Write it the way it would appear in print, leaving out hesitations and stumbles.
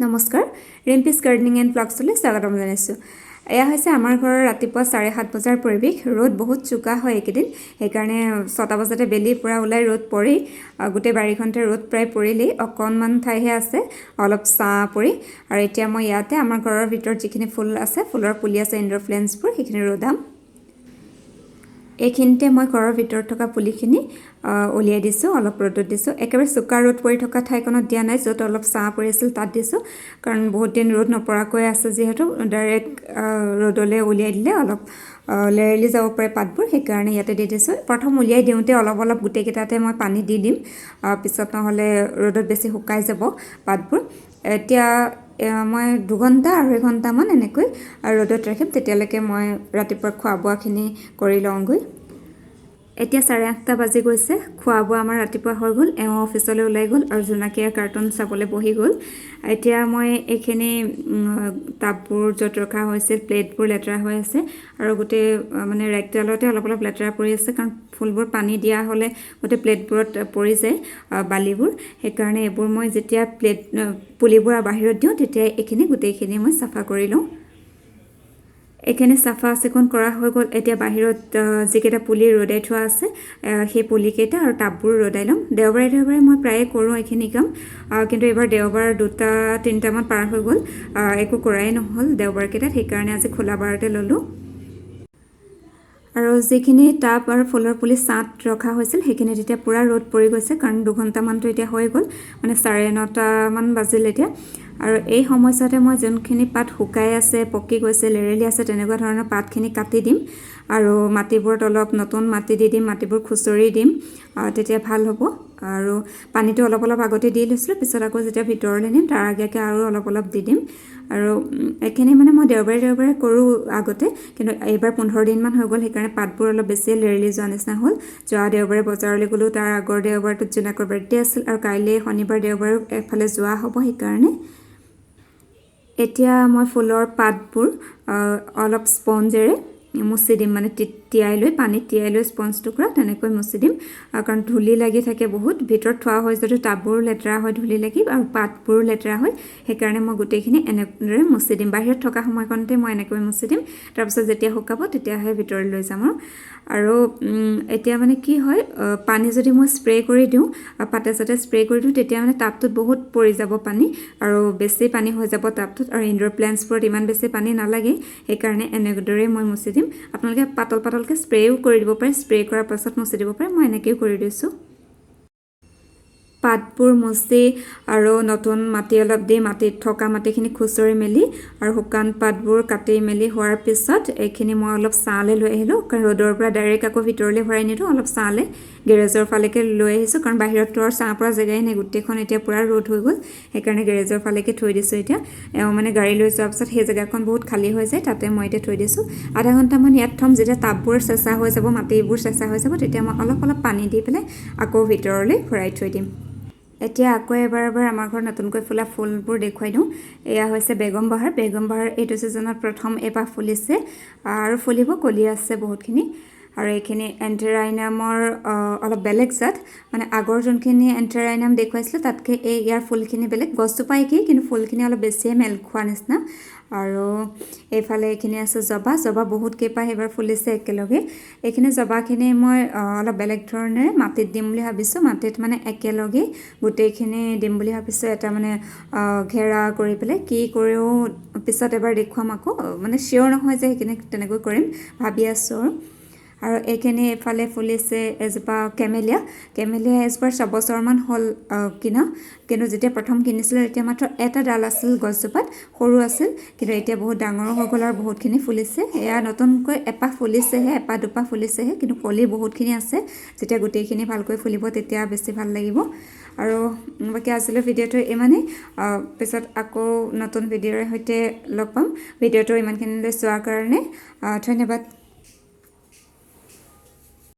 নমস্কাৰ ৰিম্পিছ gardening and ব্লগছলৈ স্বাগতম জনাইছোঁ। এয়া হৈছে আমাৰ ঘৰৰ ৰাতিপুৱা 7:30 বজাৰ পৰিৱেশ। ৰ'দ বহুত চোকা হয় এইকেইদিন, সেইকাৰণে 6টা বজাতে বেলি পূৰা ওলাই ৰ'দ পৰি গোটেই বাৰীখনতে ৰ'দ প্ৰায় পৰিলেই, অকণমান ঠাইহে আছে অলপ ছাঁ পৰি। আৰু এতিয়া মই ইয়াতে আমাৰ ঘৰৰ ভিতৰত যিখিনি ফুল আছে, ফুলৰ পুলি আছে ইনডোৰ প্লেণ্টছবোৰ, সেইখিনি ৰ'দাম। এইখিনিতে মই ঘৰৰ ভিতৰত থকা পুলিখিনি উলিয়াই দিছোঁ, অলপ ৰ'দত দিছোঁ। একেবাৰে চোকা ৰ'দ পৰি থকা ঠাইখনত দিয়া নাই, য'ত অলপ ছাঁ পৰি আছিল তাত দিছোঁ, কাৰণ বহুত দিন ৰ'দ নপৰাকৈ আছে যিহেতু ডাইৰেক্ট ৰ'দলৈ উলিয়াই দিলে অলপ লেৰেলি যাব পাৰে পাতবোৰ, সেইকাৰণে ইয়াতে দি দিছোঁ। প্ৰথম উলিয়াই দিওঁতে অলপ অলপ গোটেইকেইটাতে মই পানী দি দিম, পিছত নহ'লে ৰ'দত বেছি শুকাই যাব পাতবোৰ। এতিয়া মই 2 ঘণ্টা 2.5 ঘণ্টামান এনেকৈ ৰ'দত ৰাখিম, তেতিয়ালৈকে মই ৰাতিপুৱা খোৱা বোৱাখিনি কৰি লওঁগৈ। এতিয়া 8:30 বাজি গৈছে, খোৱা বোৱা আমাৰ ৰাতিপুৱা হৈ গ'ল। এওঁ অফিচলৈ ওলাই গ'ল আৰু জোনাকীয়ে কাৰ্টুন চাবলৈ বহি গ'ল। এতিয়া মই এইখিনি টাববোৰ য'ত ৰখা হৈছিল, প্লেটবোৰ লেতেৰা হৈ আছে আৰু গোটেই মানে ৰেকডালতে অলপ অলপ লেতেৰা পৰি আছে, কাৰণ ফুলবোৰ পানী দিয়া হ'লে গোটেই প্লেটবোৰত পৰি যায় বালিবোৰ। সেইকাৰণে এইবোৰ মই যেতিয়া পুলিবোৰ বাহিৰত দিওঁ, তেতিয়া এইখিনি গোটেইখিনি মই চাফা কৰি লওঁ। এইখিনি চাফা চিকুণ কৰা হৈ গ'ল। এতিয়া বাহিৰত যিকেইটা পুলি ৰ'দাই থোৱা আছে, সেই পুলিকেইটা আৰু টাববোৰ ৰ'দাই ল'ম। দেওবাৰে মই প্ৰায়ে কৰোঁ এইখিনি কাম, কিন্তু এইবাৰ দেওবাৰ 2-3টামান পাৰ হৈ গ'ল, একো কৰাই নহ'ল দেওবাৰকেইটাত, সেইকাৰণে আজি খোলা বাৰতে ল'লোঁ। আৰু যিখিনি টাব আৰু ফুলৰ পুলি ছাঁত ৰখা হৈছিল, সেইখিনি তেতিয়া পূৰা ৰ'দ পৰি গৈছে, কাৰণ 2 ঘণ্টামানটো এতিয়া হৈ গ'ল, মানে 9:30মান বাজিল এতিয়া। আৰু এই সময়ছোৱাতে মই যোনখিনি পাত শুকাই আছে, পকি গৈছে, লেৰেলি আছে, তেনেকুৱা ধৰণৰ পাতখিনি কাটি দিম আৰু মাটিবোৰত অলপ নতুন মাটি দি দিম, মাটিবোৰ খুচৰি দিম, তেতিয়া ভাল হ'ব। আৰু পানীটো অলপ অলপ আগতে দি লৈছিলোঁ, পিছত আকৌ যেতিয়া ভিতৰলৈ নিম তাৰ আগেয়ে আৰু অলপ অলপ দি দিম। আৰু এইখিনি মানে মই দেওবাৰে কৰোঁ আগতে, কিন্তু এইবাৰ 15 দিনমান হৈ গ'ল, সেইকাৰণে পাতবোৰ অলপ বেছি লেৰেলি যোৱা নিচিনা হ'ল। যোৱা দেওবাৰে বজাৰলৈ গ'লোঁ, তাৰ আগৰ দেওবাৰটোত জোনাকৰ বাৰ্থডে আছিল, আৰু কাইলৈ শনিবাৰ দেওবাৰো এফালে যোৱা হ'ব, সেইকাৰণে এতিয়া মই ফুলৰ পাতবোৰ অলপ স্পঞ্জেৰে মুচি দিম, মানে পানীত তিয়াই লৈ স্পঞ্জ টুকুৰা তেনেকৈ মুচি দিম, কাৰণ ধূলি লাগি থাকে বহুত ভিতৰত থোৱা হয়, যদি টাববোৰো লেতেৰা হয় ধূলি লাগি, আৰু পাতবোৰো লেতেৰা হয়, সেইকাৰণে মই গোটেইখিনি এনেদৰে মুচি দিম। বাহিৰত থকা সময়কণতে মই এনেকৈ মুচি দিম, তাৰপিছত যেতিয়া শুকাব তেতিয়াহে ভিতৰলৈ লৈ যাম। আৰু এতিয়া মানে কি হয়, পানী যদি মই স্প্ৰে কৰি দিওঁ, পাতে চাতে স্প্ৰে কৰি দিওঁ, তেতিয়া মানে টাবটোত বহুত পৰি যাব পানী, আৰু বেছি পানী হৈ যাব টাবটোত, আৰু ইনডোৰ প্লেণ্টছবোৰত ইমান বেছি পানী নালাগে, সেইকাৰণে এনেদৰে মই মুচি দিম। আপোনালোকে পাতলকৈ স্প্ৰেও কৰি দিব পাৰে, স্প্ৰে কৰাৰ পাছত মুচি দিব পাৰে, মই এনেকৈও কৰি দিছোঁ। পাতবোৰ মুচি আৰু নতুন মাটি অলপ দি মাটিত থকা মাটিখিনি খুচৰি মেলি আৰু শুকান পাতবোৰ কাটি মেলি হোৱাৰ পিছত এইখিনি মই অলপ ছাঁলৈ লৈ আহিলোঁ, কাৰণ ৰ'দৰ পৰা ডাইৰেক্ট আকৌ ভিতৰলৈ ভৰাই নিদিওঁ, অলপ ছাঁলৈ গেৰেজৰ ফালেকে লৈ আহিছোঁ, কাৰণ বাহিৰততো আৰু ছাঁ পৰা জেগাই নাই, গোটেইখন এতিয়া পূৰা ৰ'দ হৈ গ'ল, সেইকাৰণে গেৰেজৰ ফালেকে থৈ দিছোঁ। এতিয়া মানে গাড়ী লৈ যোৱাৰ পিছত সেই জেগাখন বহুত খালী হৈ যায়, তাতে মই এতিয়া থৈ দিছোঁ। আধা ঘণ্টামান ইয়াত থ'ম, যেতিয়া টাববোৰ চেঁচা হৈ যাব, মাটিবোৰ চেঁচা হৈ যাব, তেতিয়া মই অলপ অলপ পানী দি পেলাই আকৌ ভিতৰলৈ ভৰাই থৈ দিম। এতিয়া আকৌ এবাৰ আমাৰ ঘৰত নতুনকৈ ফুলা ফুলবোৰ দেখুৱাই দিওঁ। এয়া হৈছে বেগম বাহাৰ এইটো ছিজনত প্ৰথম এপাহ ফুলিছে, আৰু ফুলিব, কলি আছে বহুতখিনি। আৰু এইখিনি এন্থেৰাইনামৰ অলপ বেলেগ জাত, মানে আগৰ যোনখিনি এন্থেৰাইনাম দেখুৱাইছিলোঁ তাতকৈ ইয়াৰ ফুলখিনি বেলেগ, গছজোপা একেই, কিন্তু ফুলখিনি অলপ বেছিয়ে মেল খোৱা নিচিনা। আৰু এইফালে এইখিনি আছে জবা বহুত কেইপাহ এইবাৰ ফুলিছে একেলগে। এইখিনি জবাখিনি মই অলপ বেলেগ ধৰণেৰে মাটিত দিম বুলি ভাবিছোঁ, মাটিত মানে একেলগে গোটেইখিনি দিম বুলি ভাবিছোঁ, এটা মানে ঘেৰা কৰি পেলাই। কি কৰোঁ পিছত এবাৰ দেখুৱাম আকৌ, মানে চিয়ৰ নহয় যে সেইখিনি তেনেকৈ কৰিম ভাবি আছোঁ। আৰু এইখিনি এইফালে ফুলিছে এজোপা কেমেলিয়া এজোপাৰ 6 বছৰমান হ'ল কিনা, কিন্তু যেতিয়া প্ৰথম কিনিছিলোঁ তেতিয়া মাত্ৰ এটা ডাল আছিল গছজোপাত, সৰু আছিল, কিন্তু এতিয়া বহুত ডাঙৰো হৈ গ'ল আৰু বহুতখিনি ফুলিছে। এয়া নতুনকৈ এপাহ ফুলিছেহে, এপাহ দুপাহ ফুলিছেহে, কিন্তু কলি বহুতখিনি আছে। যেতিয়া গোটেইখিনি ভালকৈ ফুলিব তেতিয়া বেছি ভাল লাগিব। আৰু বাকী আজিলৈ ভিডিঅ'টো ইমানেই, পিছত আকৌ নতুন ভিডিঅ'ৰ সৈতে লগ পাম। ভিডিঅ'টো ইমানখিনিলৈ চোৱাৰ কাৰণে ধন্যবাদ।